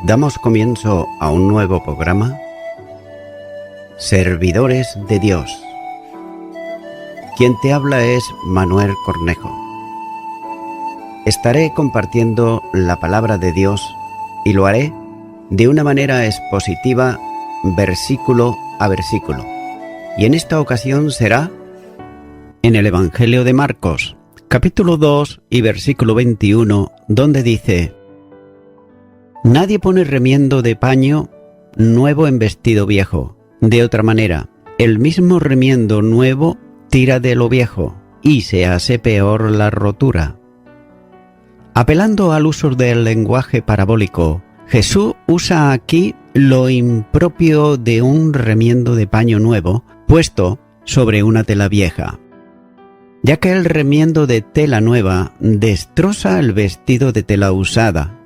Damos comienzo a un nuevo programa, Servidores de Dios. Quien te habla es Manuel Cornejo. Estaré compartiendo la palabra de Dios y lo haré de una manera expositiva, versículo a versículo. Y en esta ocasión será en el Evangelio de Marcos, capítulo 2 y versículo 21, donde dice: Nadie pone remiendo de paño nuevo en vestido viejo. De otra manera, el mismo remiendo nuevo tira de lo viejo y se hace peor la rotura. Apelando al uso del lenguaje parabólico, Jesús usa aquí lo impropio de un remiendo de paño nuevo puesto sobre una tela vieja, ya que el remiendo de tela nueva destroza el vestido de tela usada.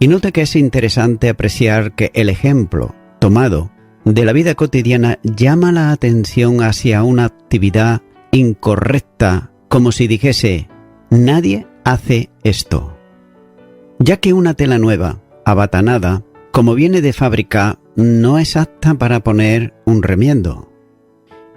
Y note que es interesante apreciar que el ejemplo tomado de la vida cotidiana llama la atención hacia una actividad incorrecta, como si dijese: nadie hace esto. Ya que una tela nueva, abatanada, como viene de fábrica, no es apta para poner un remiendo.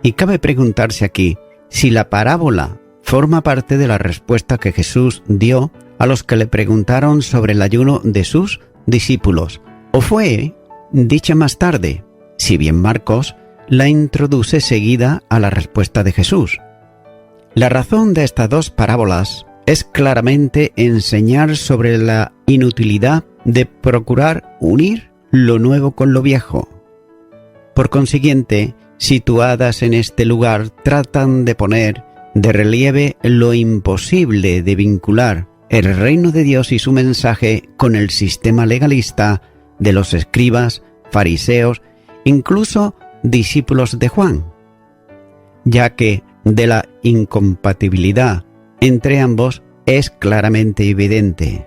Y cabe preguntarse aquí si la parábola forma parte de la respuesta que Jesús dio a los que le preguntaron sobre el ayuno de sus discípulos, o fue dicha más tarde, si bien Marcos la introduce seguida a la respuesta de Jesús. La razón de estas dos parábolas es claramente enseñar sobre la inutilidad de procurar unir lo nuevo con lo viejo. Por consiguiente, situadas en este lugar, tratan de poner de relieve lo imposible de vincular el reino de Dios y su mensaje con el sistema legalista de los escribas, fariseos, incluso discípulos de Juan, ya que de la incompatibilidad entre ambos es claramente evidente.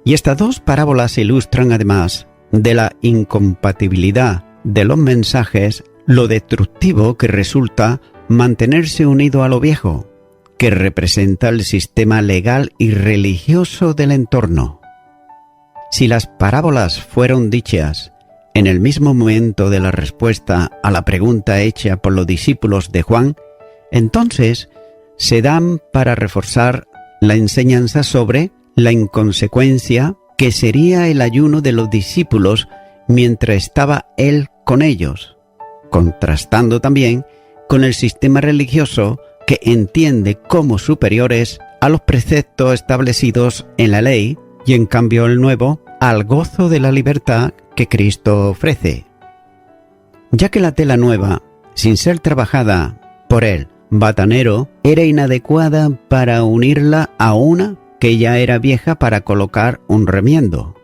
Y estas dos parábolas ilustran además de la incompatibilidad de los mensajes lo destructivo que resulta mantenerse unido a lo viejo, que representa el sistema legal y religioso del entorno. Si las parábolas fueron dichas en el mismo momento de la respuesta a la pregunta hecha por los discípulos de Juan, entonces se dan para reforzar la enseñanza sobre la inconsecuencia que sería el ayuno de los discípulos mientras estaba él con ellos, contrastando también con el sistema religioso que entiende como superiores a los preceptos establecidos en la ley y en cambio el nuevo al gozo de la libertad que Cristo ofrece. Ya que la tela nueva, sin ser trabajada por el batanero, era inadecuada para unirla a una que ya era vieja para colocar un remiendo.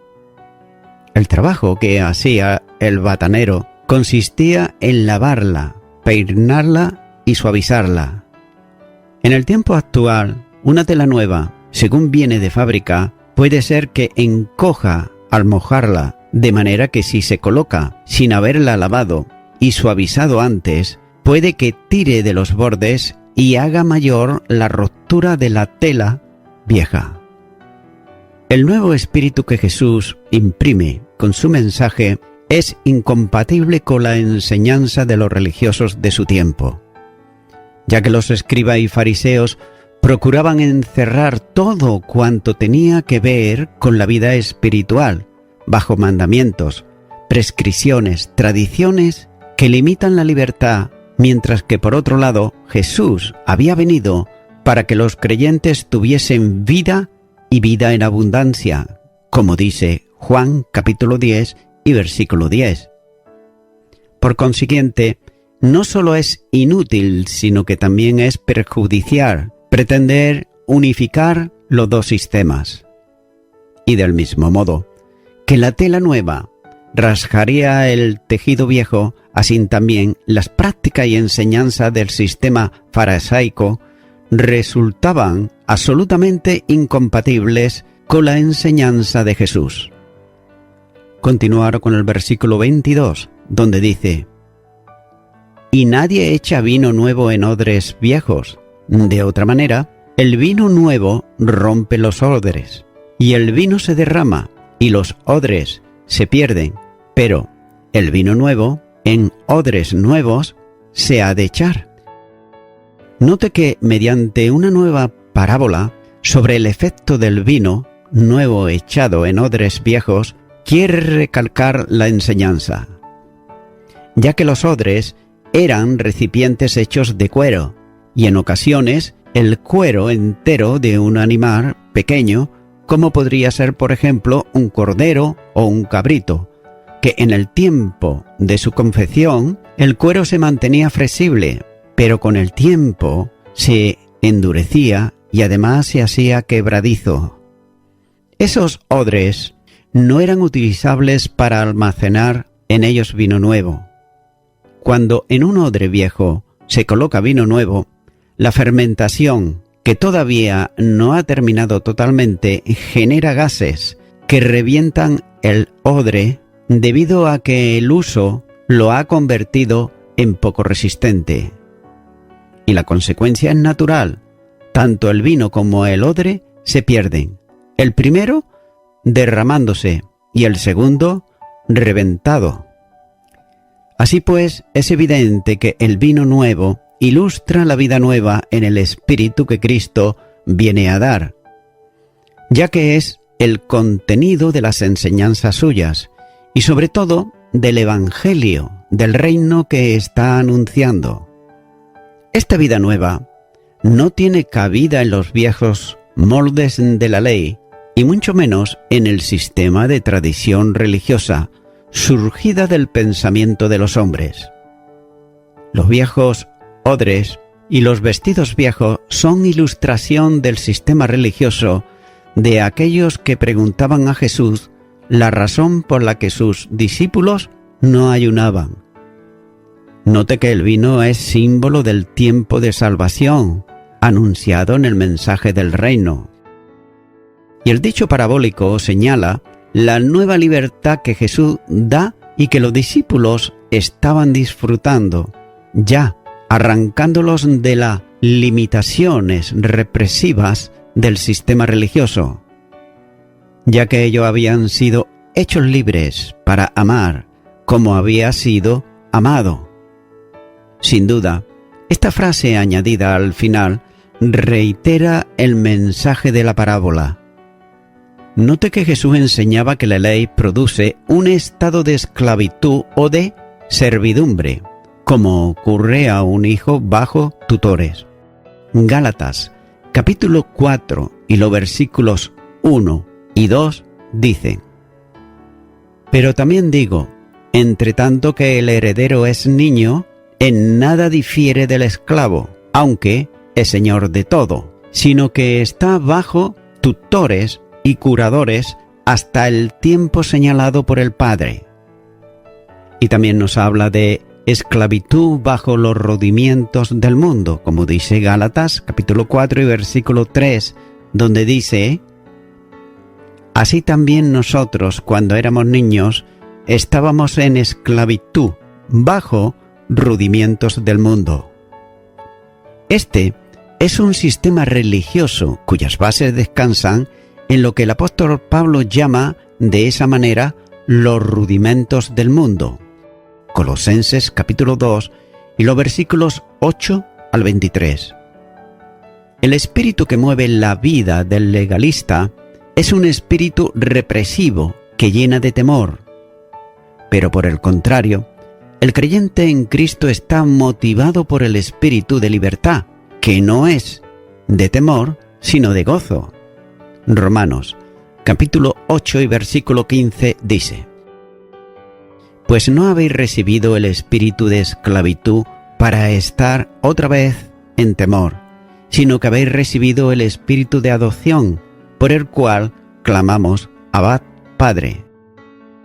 El trabajo que hacía el batanero consistía en lavarla, peinarla y suavizarla. En el tiempo actual, una tela nueva, según viene de fábrica, puede ser que encoja al mojarla, de manera que si se coloca sin haberla lavado y suavizado antes, puede que tire de los bordes y haga mayor la rotura de la tela vieja. El nuevo espíritu que Jesús imprime con su mensaje es incompatible con la enseñanza de los religiosos de su tiempo, ya que los escribas y fariseos procuraban encerrar todo cuanto tenía que ver con la vida espiritual, bajo mandamientos, prescripciones, tradiciones que limitan la libertad, mientras que por otro lado Jesús había venido para que los creyentes tuviesen vida y vida en abundancia, como dice Juan capítulo 10 y versículo 10. Por consiguiente, no solo es inútil, sino que también es perjudicial pretender unificar los dos sistemas. Y del mismo modo que la tela nueva rasgaría el tejido viejo, así también las prácticas y enseñanzas del sistema farisaico resultaban absolutamente incompatibles con la enseñanza de Jesús. Continuar con el versículo 22, donde dice: Y nadie echa vino nuevo en odres viejos. De otra manera, el vino nuevo rompe los odres, y el vino se derrama, y los odres se pierden, pero el vino nuevo en odres nuevos se ha de echar. Note que mediante una nueva parábola sobre el efecto del vino nuevo echado en odres viejos, quiere recalcar la enseñanza, ya que los odres eran recipientes hechos de cuero, y en ocasiones el cuero entero de un animal pequeño, como podría ser por ejemplo un cordero o un cabrito, que en el tiempo de su confección el cuero se mantenía flexible, pero con el tiempo se endurecía y además se hacía quebradizo. Esos odres no eran utilizables para almacenar en ellos vino nuevo. Cuando en un odre viejo se coloca vino nuevo, la fermentación, que todavía no ha terminado totalmente, genera gases que revientan el odre debido a que el uso lo ha convertido en poco resistente. Y la consecuencia es natural. Tanto el vino como el odre se pierden. El primero derramándose y el segundo reventado. Así pues, es evidente que el vino nuevo ilustra la vida nueva en el Espíritu que Cristo viene a dar, ya que es el contenido de las enseñanzas suyas y sobre todo del Evangelio, del reino que está anunciando. Esta vida nueva no tiene cabida en los viejos moldes de la ley y mucho menos en el sistema de tradición religiosa surgida del pensamiento de los hombres. Los viejos odres y los vestidos viejos son ilustración del sistema religioso de aquellos que preguntaban a Jesús la razón por la que sus discípulos no ayunaban. Note que el vino es símbolo del tiempo de salvación anunciado en el mensaje del reino. Y el dicho parabólico señala la nueva libertad que Jesús da y que los discípulos estaban disfrutando, ya arrancándolos de las limitaciones represivas del sistema religioso, ya que ellos habían sido hechos libres para amar como había sido amado. Sin duda, esta frase añadida al final reitera el mensaje de la parábola. Note que Jesús enseñaba que la ley produce un estado de esclavitud o de servidumbre, como ocurre a un hijo bajo tutores. Gálatas, capítulo 4 y los versículos 1 y 2 dicen: Pero también digo, entre tanto que el heredero es niño, en nada difiere del esclavo, aunque es señor de todo, sino que está bajo tutores y curadores hasta el tiempo señalado por el Padre. Y también nos habla de esclavitud bajo los rudimientos del mundo, como dice Gálatas capítulo 4 y versículo 3, donde dice: Así también nosotros, cuando éramos niños, estábamos en esclavitud bajo rudimientos del mundo. Este es un sistema religioso cuyas bases descansan en lo que el apóstol Pablo llama de esa manera los rudimentos del mundo. Colosenses capítulo 2 y los versículos 8 al 23. El espíritu que mueve la vida del legalista es un espíritu represivo que llena de temor. Pero por el contrario, el creyente en Cristo está motivado por el espíritu de libertad, que no es de temor, sino de gozo. Romanos, capítulo 8 y versículo 15 dice: Pues no habéis recibido el espíritu de esclavitud para estar otra vez en temor, sino que habéis recibido el espíritu de adopción, por el cual clamamos: Abba, Padre.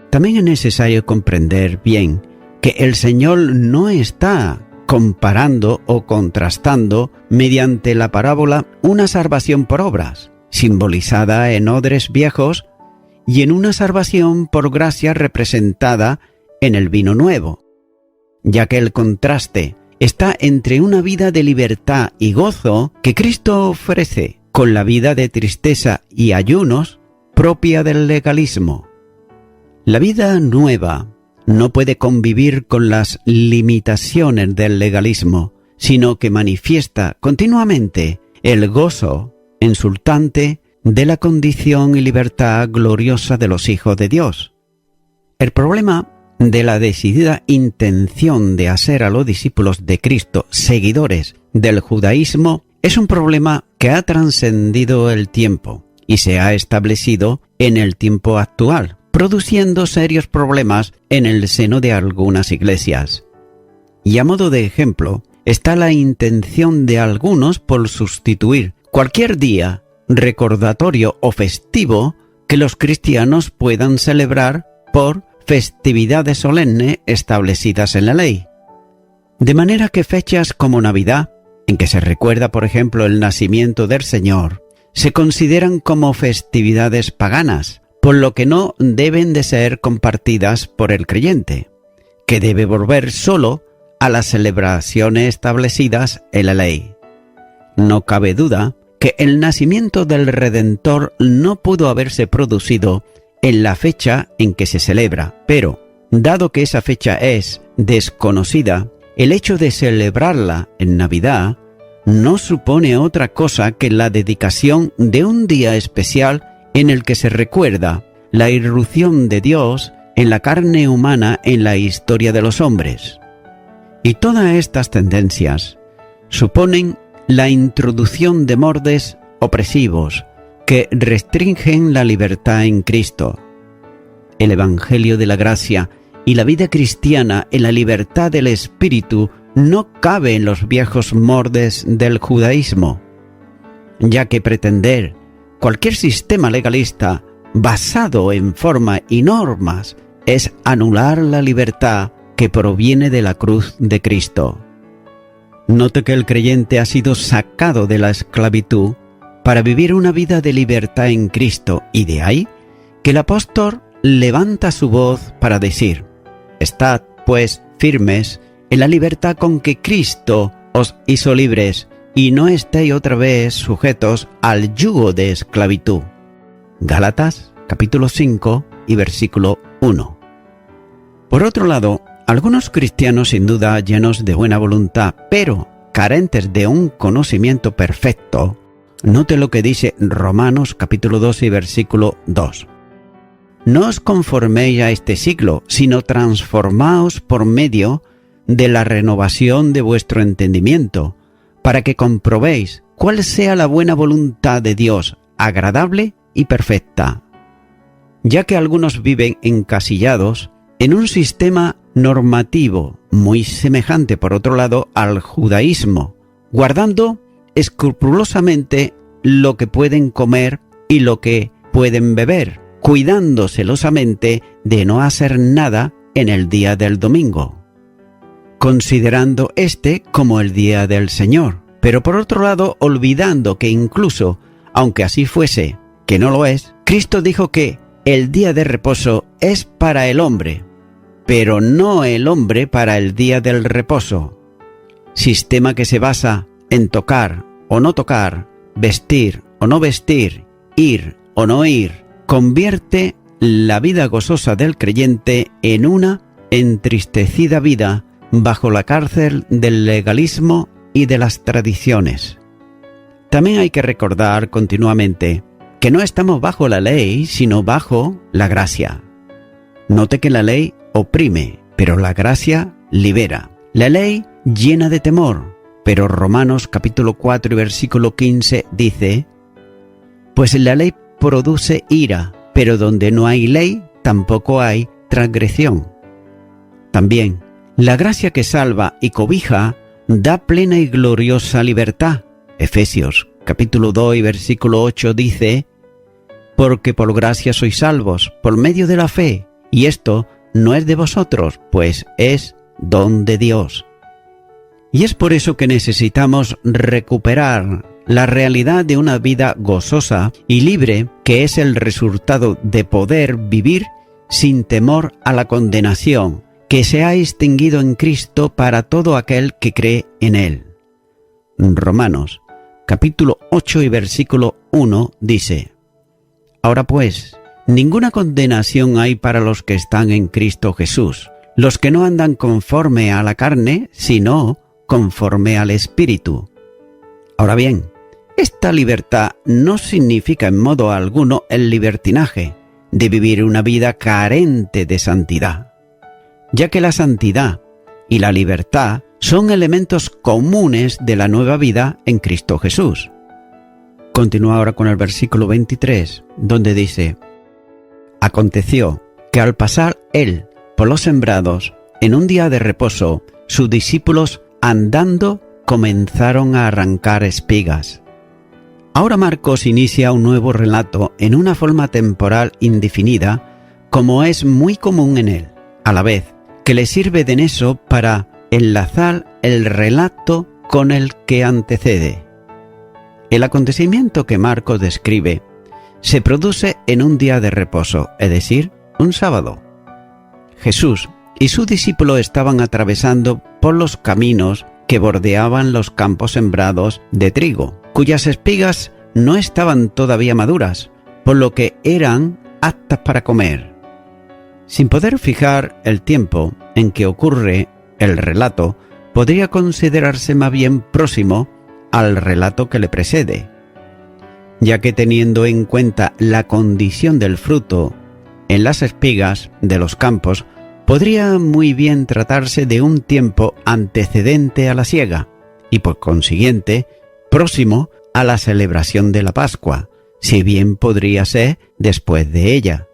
También es necesario comprender bien que el Señor no está comparando o contrastando mediante la parábola una salvación por obras, simbolizada en odres viejos, y en una salvación por gracia representada en el vino nuevo, ya que el contraste está entre una vida de libertad y gozo que Cristo ofrece con la vida de tristeza y ayunos propia del legalismo. La vida nueva no puede convivir con las limitaciones del legalismo, sino que manifiesta continuamente el gozo exultante de la condición y libertad gloriosa de los hijos de Dios. El problema de la decidida intención de hacer a los discípulos de Cristo seguidores del judaísmo es un problema que ha trascendido el tiempo y se ha establecido en el tiempo actual, produciendo serios problemas en el seno de algunas iglesias. Y a modo de ejemplo, está la intención de algunos por sustituir cualquier día, recordatorio o festivo que los cristianos puedan celebrar por festividades solemnes establecidas en la ley. De manera que fechas como Navidad, en que se recuerda, por ejemplo, el nacimiento del Señor, se consideran como festividades paganas, por lo que no deben de ser compartidas por el creyente, que debe volver solo a las celebraciones establecidas en la ley. No cabe duda que el nacimiento del Redentor no pudo haberse producido en la fecha en que se celebra, pero, dado que esa fecha es desconocida, el hecho de celebrarla en Navidad no supone otra cosa que la dedicación de un día especial en el que se recuerda la irrupción de Dios en la carne humana en la historia de los hombres. Y todas estas tendencias suponen la introducción de moldes opresivos que restringen la libertad en Cristo. El Evangelio de la Gracia y la vida cristiana en la libertad del Espíritu no cabe en los viejos moldes del judaísmo, ya que pretender cualquier sistema legalista basado en forma y normas es anular la libertad que proviene de la cruz de Cristo. Note que el creyente ha sido sacado de la esclavitud para vivir una vida de libertad en Cristo, y de ahí que el apóstol levanta su voz para decir: «Estad, pues, firmes en la libertad con que Cristo os hizo libres, y no estéis otra vez sujetos al yugo de esclavitud». Gálatas, capítulo 5 y versículo 1. Por otro lado, algunos cristianos sin duda llenos de buena voluntad, pero carentes de un conocimiento perfecto, note lo que dice Romanos capítulo 2 y versículo 2. «No os conforméis a este siglo, sino transformaos por medio de la renovación de vuestro entendimiento, para que comprobéis cuál sea la buena voluntad de Dios, agradable y perfecta». Ya que algunos viven encasillados en un sistema normativo muy semejante, por otro lado, al judaísmo, guardando escrupulosamente lo que pueden comer y lo que pueden beber, cuidando celosamente de no hacer nada en el día del domingo, considerando este como el día del Señor, pero por otro lado olvidando que incluso, aunque así fuese, que no lo es, Cristo dijo que el día de reposo es para el hombre, pero no el hombre para el día del reposo. Sistema que se basa en tocar o no tocar, vestir o no vestir, ir o no ir, convierte la vida gozosa del creyente en una entristecida vida bajo la cárcel del legalismo y de las tradiciones. También hay que recordar continuamente que no estamos bajo la ley, sino bajo la gracia. Note que la ley oprime, pero la gracia libera. La ley llena de temor, pero Romanos capítulo 4 y versículo 15 dice: «Pues la ley produce ira, pero donde no hay ley, tampoco hay transgresión». También, la gracia que salva y cobija da plena y gloriosa libertad. Efesios capítulo 2 y versículo 8 dice: «Porque por gracia sois salvos, por medio de la fe, y esto no es de vosotros, pues es don de Dios». Y es por eso que necesitamos recuperar la realidad de una vida gozosa y libre, que es el resultado de poder vivir sin temor a la condenación, que se ha extinguido en Cristo para todo aquel que cree en Él. Romanos capítulo 8 y versículo 1 dice: «Ahora pues, Ninguna condenación hay para los que están en Cristo Jesús, los que no andan conforme a la carne, sino conforme al Espíritu. Ahora bien, esta libertad no significa en modo alguno el libertinaje de vivir una vida carente de santidad, ya que la santidad y la libertad son elementos comunes de la nueva vida en Cristo Jesús. Continúa ahora con el versículo 23, donde dice: Aconteció que al pasar él por los sembrados, en un día de reposo, sus discípulos andando comenzaron a arrancar espigas. Ahora Marcos inicia un nuevo relato en una forma temporal indefinida, como es muy común en él, a la vez que le sirve de nexo para enlazar el relato con el que antecede. El acontecimiento que Marcos describe se produce en un día de reposo, es decir, un sábado. Jesús y sus discípulos estaban atravesando por los caminos que bordeaban los campos sembrados de trigo, cuyas espigas no estaban todavía maduras, por lo que eran aptas para comer. Sin poder fijar el tiempo en que ocurre el relato, podría considerarse más bien próximo al relato que le precede, ya que teniendo en cuenta la condición del fruto en las espigas de los campos, podría muy bien tratarse de un tiempo antecedente a la siega y por consiguiente próximo a la celebración de la Pascua, si bien podría ser después de ella.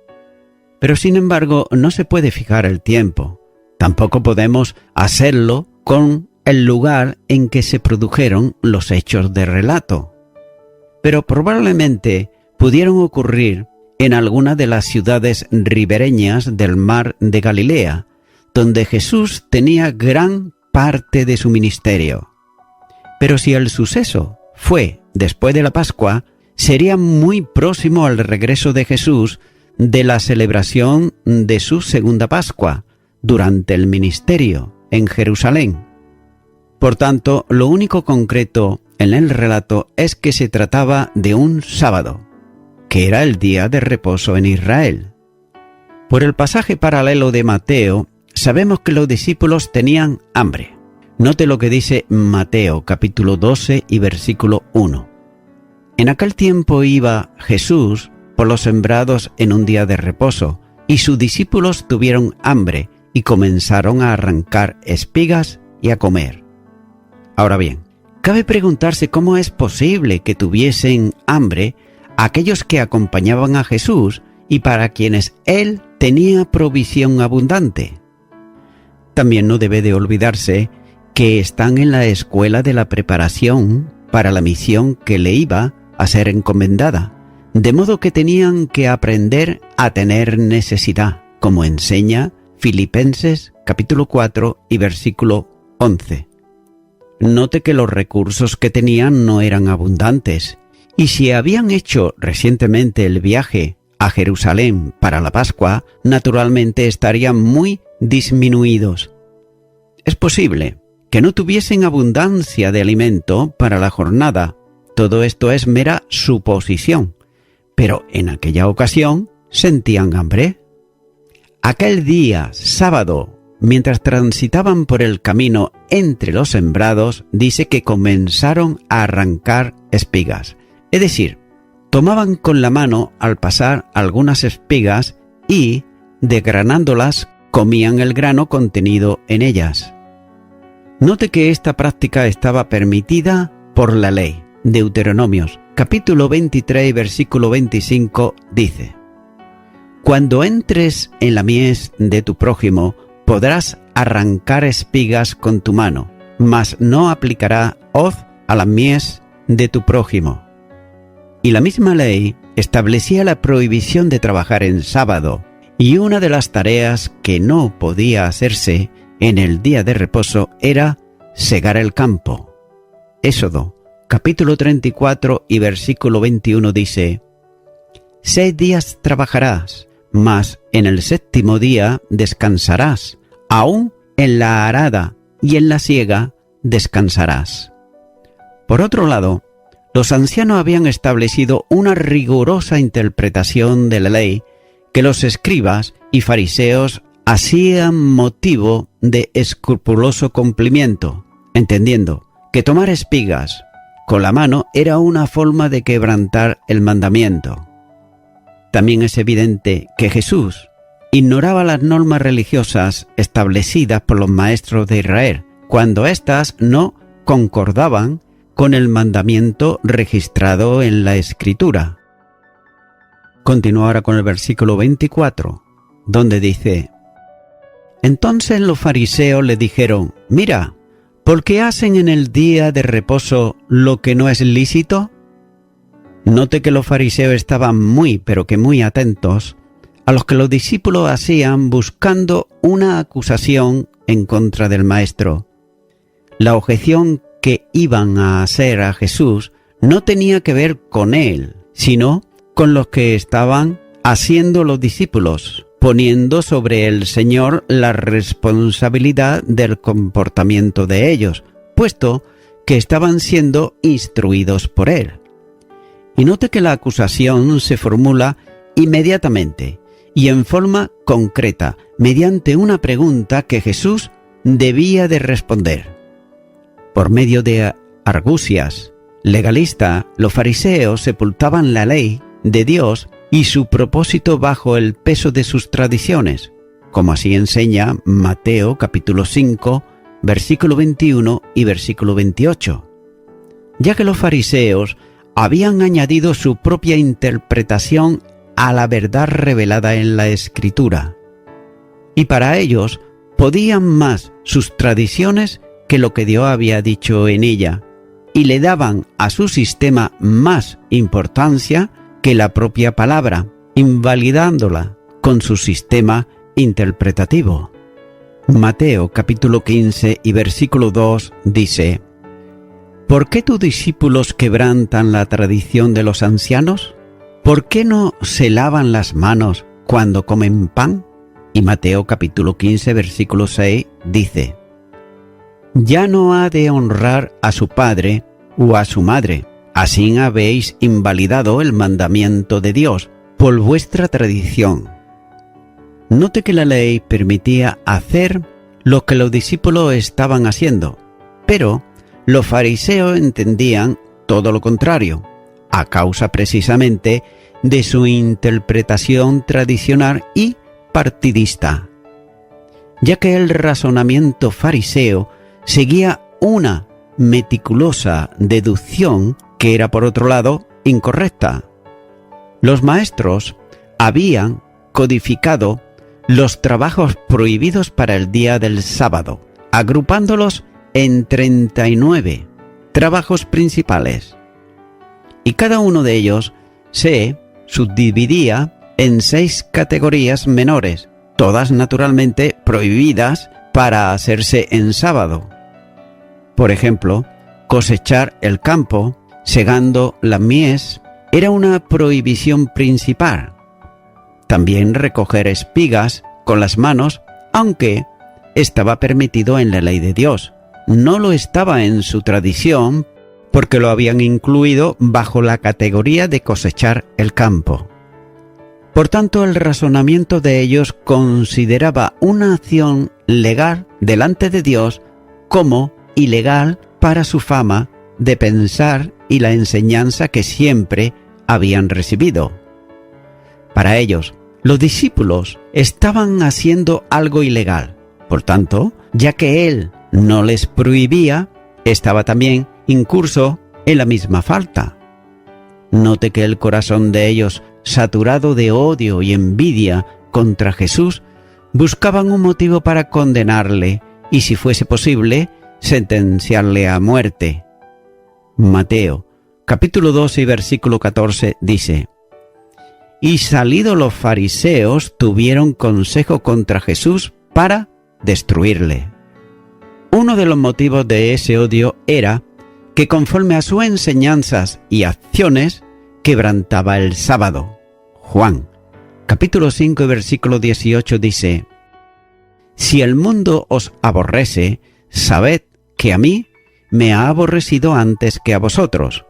Pero sin embargo no se puede fijar el tiempo, tampoco podemos hacerlo con el lugar en que se produjeron los hechos de relato. Pero probablemente pudieron ocurrir en alguna de las ciudades ribereñas del mar de Galilea, donde Jesús tenía gran parte de su ministerio. Pero si el suceso fue después de la Pascua, sería muy próximo al regreso de Jesús de la celebración de su segunda Pascua, durante el ministerio en Jerusalén. Por tanto, lo único concreto en el relato es que se trataba de un sábado, que era el día de reposo en Israel. Por el pasaje paralelo de Mateo, sabemos que los discípulos tenían hambre. Note lo que dice Mateo capítulo 12 y versículo 1. En aquel tiempo iba Jesús por los sembrados en un día de reposo, y sus discípulos tuvieron hambre y comenzaron a arrancar espigas y a comer. Ahora bien, cabe preguntarse cómo es posible que tuviesen hambre aquellos que acompañaban a Jesús y para quienes Él tenía provisión abundante. También no debe de olvidarse que están en la escuela de la preparación para la misión que le iba a ser encomendada, de modo que tenían que aprender a tener necesidad, como enseña Filipenses capítulo 4 y versículo 11. Note que los recursos que tenían no eran abundantes, y si habían hecho recientemente el viaje a Jerusalén para la Pascua, naturalmente estarían muy disminuidos. Es posible que no tuviesen abundancia de alimento para la jornada. Todo esto es mera suposición, pero en aquella ocasión sentían hambre. Aquel día, sábado, mientras transitaban por el camino entre los sembrados, dice que comenzaron a arrancar espigas. Es decir, tomaban con la mano al pasar algunas espigas y, desgranándolas, comían el grano contenido en ellas. Note que esta práctica estaba permitida por la ley. Deuteronomios, capítulo 23, versículo 25, dice: Cuando entres en la mies de tu prójimo, podrás arrancar espigas con tu mano, mas no aplicará hoz a la mies de tu prójimo. Y la misma ley establecía la prohibición de trabajar en sábado, y una de las tareas que no podía hacerse en el día de reposo era segar el campo. Éxodo, capítulo 34 y versículo 21 dice: 6 días trabajarás, mas en el séptimo día descansarás, aún en la arada y en la siega descansarás. Por otro lado, los ancianos habían establecido una rigurosa interpretación de la ley que los escribas y fariseos hacían motivo de escrupuloso cumplimiento, entendiendo que tomar espigas con la mano era una forma de quebrantar el mandamiento. También es evidente que Jesús ignoraba las normas religiosas establecidas por los maestros de Israel, cuando éstas no concordaban con el mandamiento registrado en la Escritura. Continúa ahora con el versículo 24, donde dice: Entonces los fariseos le dijeron: Mira, ¿por qué hacen en el día de reposo lo que no es lícito? Note que los fariseos estaban muy atentos a lo que los discípulos hacían, buscando una acusación en contra del Maestro. La objeción que iban a hacer a Jesús no tenía que ver con él, sino con lo que estaban haciendo los discípulos, poniendo sobre el Señor la responsabilidad del comportamiento de ellos, puesto que estaban siendo instruidos por él. Y note que la acusación se formula inmediatamente y en forma concreta, mediante una pregunta que Jesús debía de responder. Por medio de argucias legalistas, los fariseos sepultaban la ley de Dios y su propósito bajo el peso de sus tradiciones, como así enseña Mateo capítulo 5, versículo 21 y versículo 28. Ya que los fariseos habían añadido su propia interpretación a la verdad revelada en la Escritura, y para ellos podían más sus tradiciones que lo que Dios había dicho en ella, y le daban a su sistema más importancia que la propia palabra, invalidándola con su sistema interpretativo. Mateo capítulo 15 y versículo 2 dice: ¿Por qué tus discípulos quebrantan la tradición de los ancianos? ¿Por qué no se lavan las manos cuando comen pan? Y Mateo capítulo 15 versículo 6 dice: Ya no ha de honrar a su padre o a su madre. Así habéis invalidado el mandamiento de Dios por vuestra tradición. Note que la ley permitía hacer lo que los discípulos estaban haciendo, pero los fariseos entendían todo lo contrario, a causa precisamente de su interpretación tradicional y partidista, ya que el razonamiento fariseo seguía una meticulosa deducción que era, por otro lado, incorrecta. Los maestros habían codificado los trabajos prohibidos para el día del sábado, agrupándolos en 39 trabajos principales, y cada uno de ellos se subdividía en 6 categorías menores, todas naturalmente prohibidas para hacerse en sábado. Por ejemplo, cosechar el campo, segando la mies, era una prohibición principal. También recoger espigas con las manos, aunque estaba permitido en la ley de Dios, no lo estaba en su tradición, porque lo habían incluido bajo la categoría de cosechar el campo. Por tanto, el razonamiento de ellos consideraba una acción legal delante de Dios como ilegal para su fama de pensar y la enseñanza que siempre habían recibido. Para ellos, los discípulos estaban haciendo algo ilegal. Por tanto, ya que él no les prohibía, estaba también incurso en la misma falta. Note que el corazón de ellos, saturado de odio y envidia contra Jesús, buscaban un motivo para condenarle y, si fuese posible, sentenciarle a muerte. Mateo capítulo 12 y versículo 14 dice: Y salidos los fariseos tuvieron consejo contra Jesús para destruirle. Uno de los motivos de ese odio era que, conforme a sus enseñanzas y acciones, quebrantaba el sábado. Juan capítulo 5 y versículo 18 dice: Si el mundo os aborrece, sabed que a mí me ha aborrecido antes que a vosotros.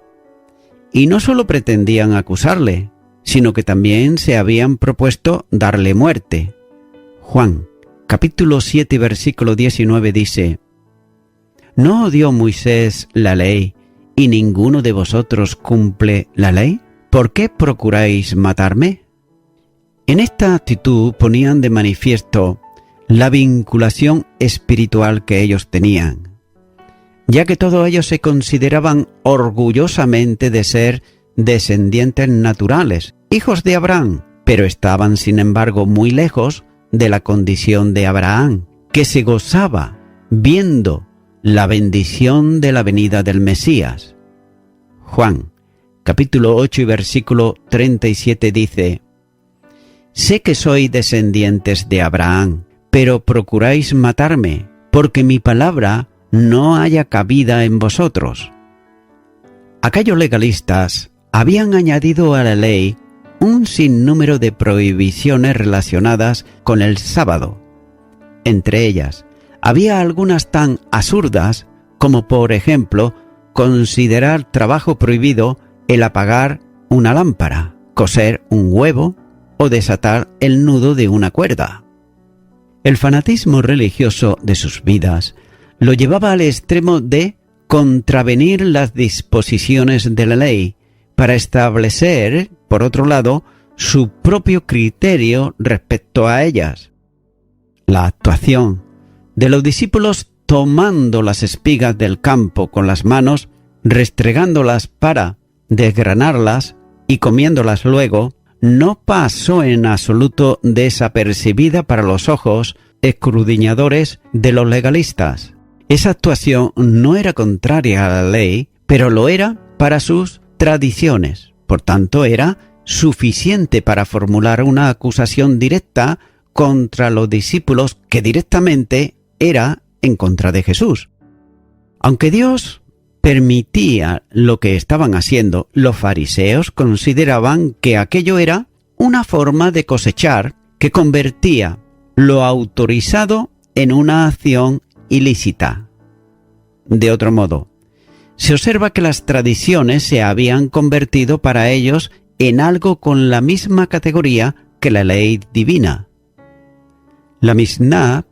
Y no solo pretendían acusarle, sino que también se habían propuesto darle muerte. Juan, capítulo 7, versículo 19 dice: ¿No dio Moisés la ley y ninguno de vosotros cumple la ley? ¿Por qué procuráis matarme? En esta actitud ponían de manifiesto la vinculación espiritual que ellos tenían, ya que todos ellos se consideraban orgullosamente de ser descendientes naturales, hijos de Abraham, pero estaban sin embargo muy lejos de la condición de Abraham, que se gozaba viendo la bendición de la venida del Mesías. Juan, capítulo 8 y versículo 37 dice: Sé que sois descendientes de Abraham, pero procuráis matarme, porque mi palabra no haya cabida en vosotros. Aquellos legalistas habían añadido a la ley un sinnúmero de prohibiciones relacionadas con el sábado. Entre ellas, había algunas tan absurdas como, por ejemplo, considerar trabajo prohibido el apagar una lámpara, coser un huevo o desatar el nudo de una cuerda. El fanatismo religioso de sus vidas lo llevaba al extremo de contravenir las disposiciones de la ley para establecer, por otro lado, su propio criterio respecto a ellas. La actuación de los discípulos tomando las espigas del campo con las manos, restregándolas para desgranarlas y comiéndolas luego, no pasó en absoluto desapercibida para los ojos escudriñadores de los legalistas. Esa actuación no era contraria a la ley, pero lo era para sus tradiciones. Por tanto, era suficiente para formular una acusación directa contra los discípulos que directamente era en contra de Jesús. Aunque Dios permitía lo que estaban haciendo, los fariseos consideraban que aquello era una forma de cosechar que convertía lo autorizado en una acción ilícita. De otro modo, se observa que las tradiciones se habían convertido para ellos en algo con la misma categoría que la ley divina. La Misná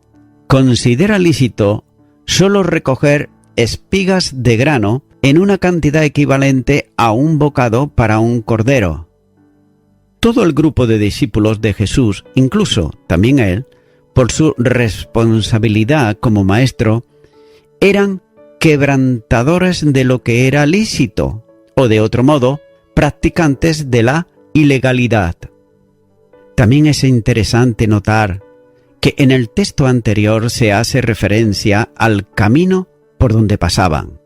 considera lícito solo recoger espigas de grano en una cantidad equivalente a un bocado para un cordero. Todo el grupo de discípulos de Jesús, incluso también él, por su responsabilidad como maestro, eran quebrantadores de lo que era lícito, o de otro modo, practicantes de la ilegalidad. También es interesante notar que en el texto anterior se hace referencia al camino por donde pasaban.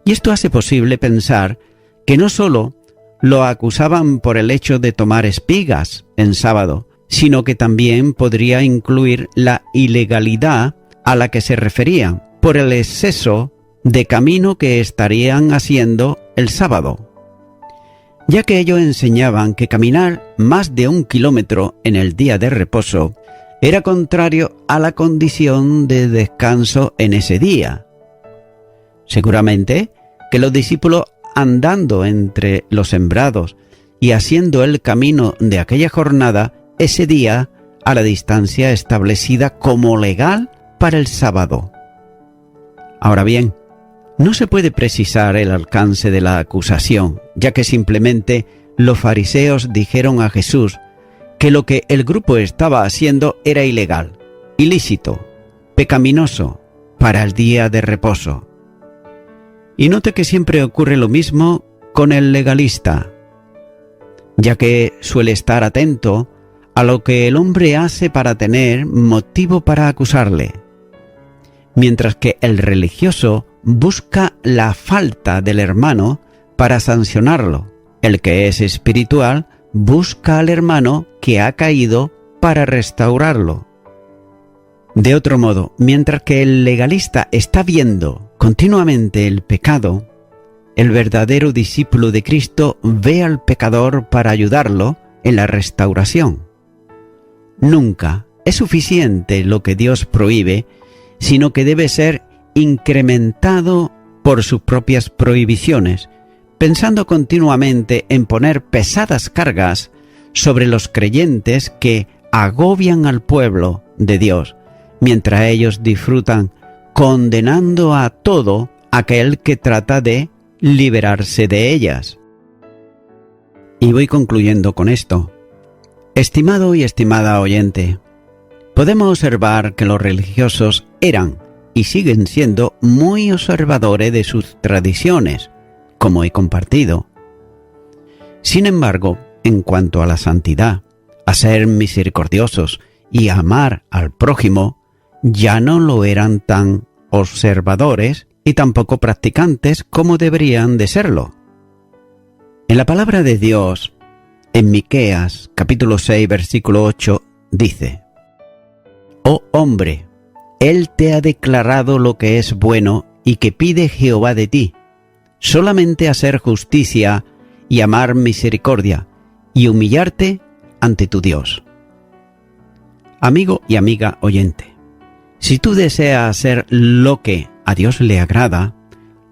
Y esto hace posible pensar que no solo lo acusaban por el hecho de tomar espigas en sábado, sino que también podría incluir la ilegalidad a la que se referían por el exceso de camino que estarían haciendo el sábado, ya que ellos enseñaban que caminar más de 1 kilómetro en el día de reposo era contrario a la condición de descanso en ese día. Seguramente que los discípulos, andando entre los sembrados y haciendo el camino de aquella jornada, ese día a la distancia establecida como legal para el sábado. Ahora bien, no se puede precisar el alcance de la acusación, ya que simplemente los fariseos dijeron a Jesús que lo que el grupo estaba haciendo era ilegal, ilícito, pecaminoso para el día de reposo. Y note que siempre ocurre lo mismo con el legalista, ya que suele estar atento a lo que el hombre hace para tener motivo para acusarle, mientras que el religioso busca la falta del hermano para sancionarlo. El que es espiritual busca al hermano que ha caído para restaurarlo. De otro modo, mientras que el legalista está viendo continuamente el pecado, el verdadero discípulo de Cristo ve al pecador para ayudarlo en la restauración. Nunca es suficiente lo que Dios prohíbe, sino que debe ser incrementado por sus propias prohibiciones, pensando continuamente en poner pesadas cargas sobre los creyentes que agobian al pueblo de Dios, mientras ellos disfrutan condenando a todo aquel que trata de liberarse de ellas. Y voy concluyendo con esto. Estimado y estimada oyente, podemos observar que los religiosos eran y siguen siendo muy observadores de sus tradiciones, como he compartido. Sin embargo, en cuanto a la santidad, a ser misericordiosos y a amar al prójimo, ya no lo eran tan observadores y tampoco practicantes como deberían de serlo. En la palabra de Dios, en Miqueas, capítulo 6, versículo 8, dice: «Oh hombre, Él te ha declarado lo que es bueno y que pide Jehová de ti, solamente hacer justicia y amar misericordia y humillarte ante tu Dios». Amigo y amiga oyente, si tú deseas hacer lo que a Dios le agrada,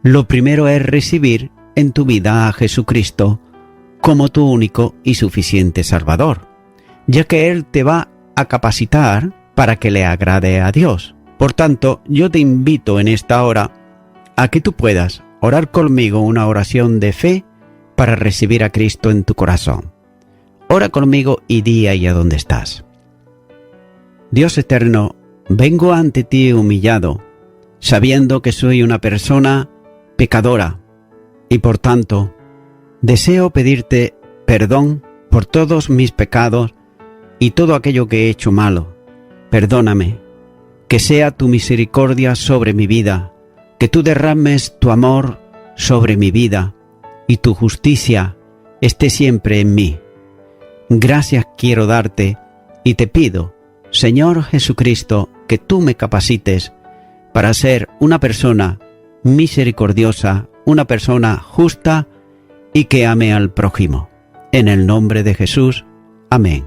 lo primero es recibir en tu vida a Jesucristo como tu único y suficiente Salvador, ya que Él te va a capacitar para que le agrade a Dios. Por tanto, yo te invito en esta hora a que tú puedas orar conmigo una oración de fe para recibir a Cristo en tu corazón. Ora conmigo y di ahí a donde estás. Dios eterno, vengo ante ti humillado, sabiendo que soy una persona pecadora y por tanto deseo pedirte perdón por todos mis pecados y todo aquello que he hecho malo. Perdóname, que sea tu misericordia sobre mi vida, que tú derrames tu amor sobre mi vida y tu justicia esté siempre en mí. Gracias quiero darte y te pido, Señor Jesucristo, que tú me capacites para ser una persona misericordiosa, una persona justa y que ame al prójimo. En el nombre de Jesús. Amén.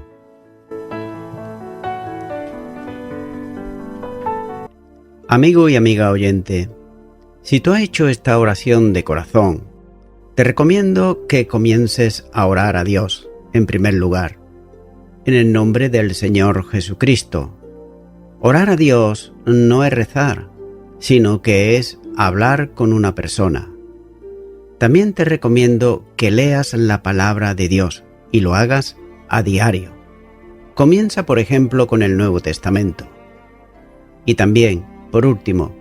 Amigo y amiga oyente, si tú has hecho esta oración de corazón, te recomiendo que comiences a orar a Dios, en primer lugar, en el nombre del Señor Jesucristo. Orar a Dios no es rezar, sino que es hablar con una persona. También te recomiendo que leas la palabra de Dios y lo hagas a diario. Comienza, por ejemplo, con el Nuevo Testamento. Y también, por último,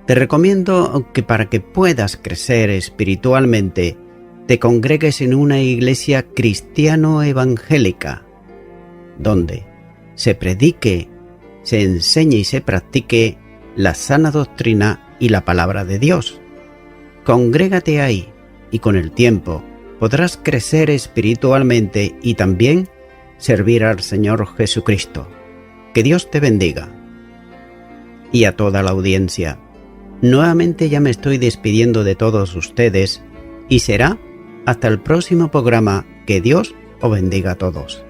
te recomiendo que para que puedas crecer espiritualmente, te congregues en una iglesia cristiano-evangélica, donde se predique, se enseñe y se practique la sana doctrina y la palabra de Dios. Congrégate ahí y con el tiempo podrás crecer espiritualmente y también servir al Señor Jesucristo. Que Dios te bendiga. Y a toda la audiencia, nuevamente ya me estoy despidiendo de todos ustedes y será hasta el próximo programa. Que Dios os bendiga a todos.